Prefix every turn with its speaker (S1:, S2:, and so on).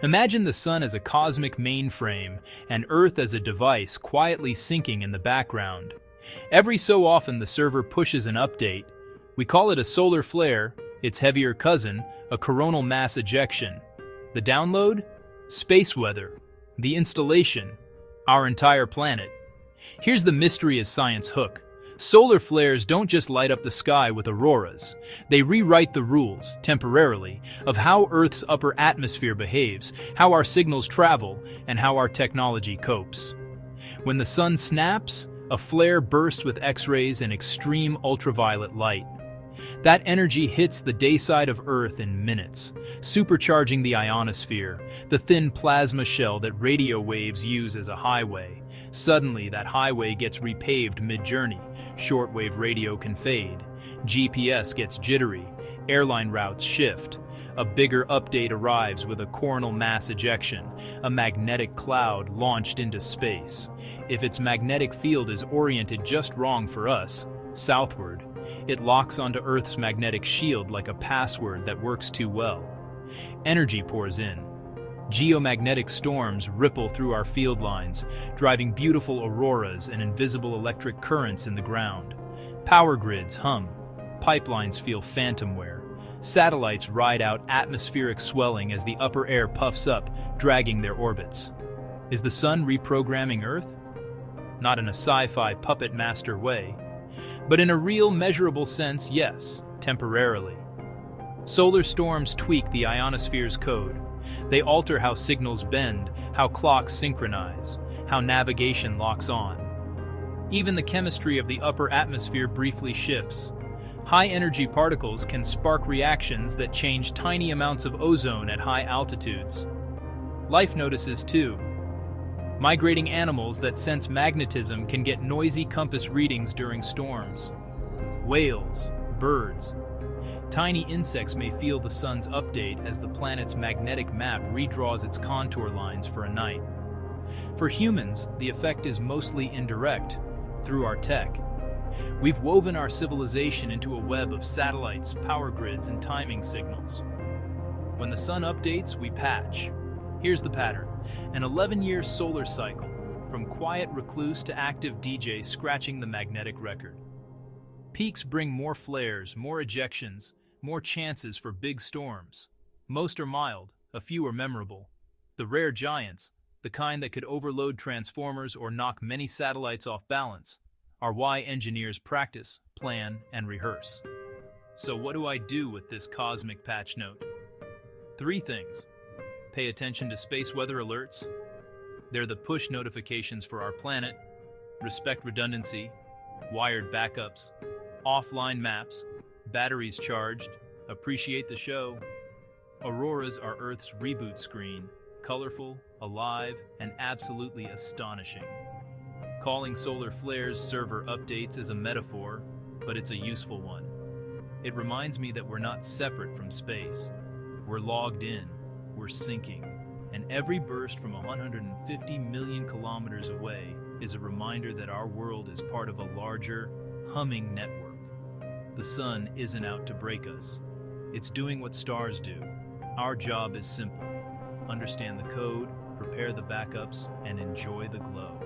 S1: Imagine the sun as a cosmic mainframe and Earth as a device quietly syncing in the background. Every so often the server pushes an update. We call it a solar flare, its heavier cousin, a coronal mass ejection. The download? Space weather. The installation? Our entire planet. Here's the mystery as science hook. Solar flares don't just light up the sky with auroras. They rewrite the rules, temporarily, of how Earth's upper atmosphere behaves, how our signals travel, and how our technology copes. When the sun snaps, a flare bursts with X-rays and extreme ultraviolet light. That energy hits the day side of Earth in minutes, supercharging the ionosphere, the thin plasma shell that radio waves use as a highway. Suddenly, that highway gets repaved mid-journey. Shortwave radio can fade. GPS gets jittery. Airline routes shift. A bigger update arrives with a coronal mass ejection, a magnetic cloud launched into space. If its magnetic field is oriented just wrong for us, southward, it locks onto Earth's magnetic shield like a password that works too well. Energy pours in. Geomagnetic storms ripple through our field lines, driving beautiful auroras and invisible electric currents in the ground. Power grids hum. Pipelines feel phantomware. Satellites ride out atmospheric swelling as the upper air puffs up, dragging their orbits. Is the sun reprogramming Earth? Not in a sci-fi puppet master way. But in a real, measurable sense, yes, temporarily. Solar storms tweak the ionosphere's code. They alter how signals bend, how clocks synchronize, how navigation locks on. Even the chemistry of the upper atmosphere briefly shifts. High-energy particles can spark reactions that change tiny amounts of ozone at high altitudes. Life notices too. Migrating animals that sense magnetism can get noisy compass readings during storms. Whales, birds. Tiny insects may feel the sun's update as the planet's magnetic map redraws its contour lines for a night. For humans, the effect is mostly indirect, through our tech. We've woven our civilization into a web of satellites, power grids, and timing signals. When the sun updates, we patch. Here's the pattern. An 11-year solar cycle, from quiet recluse to active DJ scratching the magnetic record. Peaks bring more flares, more ejections, more chances for big storms. Most are mild, a few are memorable. The rare giants, the kind that could overload transformers or knock many satellites off balance, are why engineers practice, plan, and rehearse. So what do I do with this cosmic patch note? 3 things. Pay attention to space weather alerts. They're the push notifications for our planet. Respect redundancy, wired backups, offline maps, batteries charged. Appreciate the show. Auroras are Earth's reboot screen, colorful, alive, and absolutely astonishing. Calling solar flares server updates is a metaphor, but it's a useful one. It reminds me that we're not separate from space. We're logged in. We're syncing, and every burst from 150 million kilometers away is a reminder that our world is part of a larger, humming network. The sun isn't out to break us. It's doing what stars do. Our job is simple. Understand the code, prepare the backups, and enjoy the glow.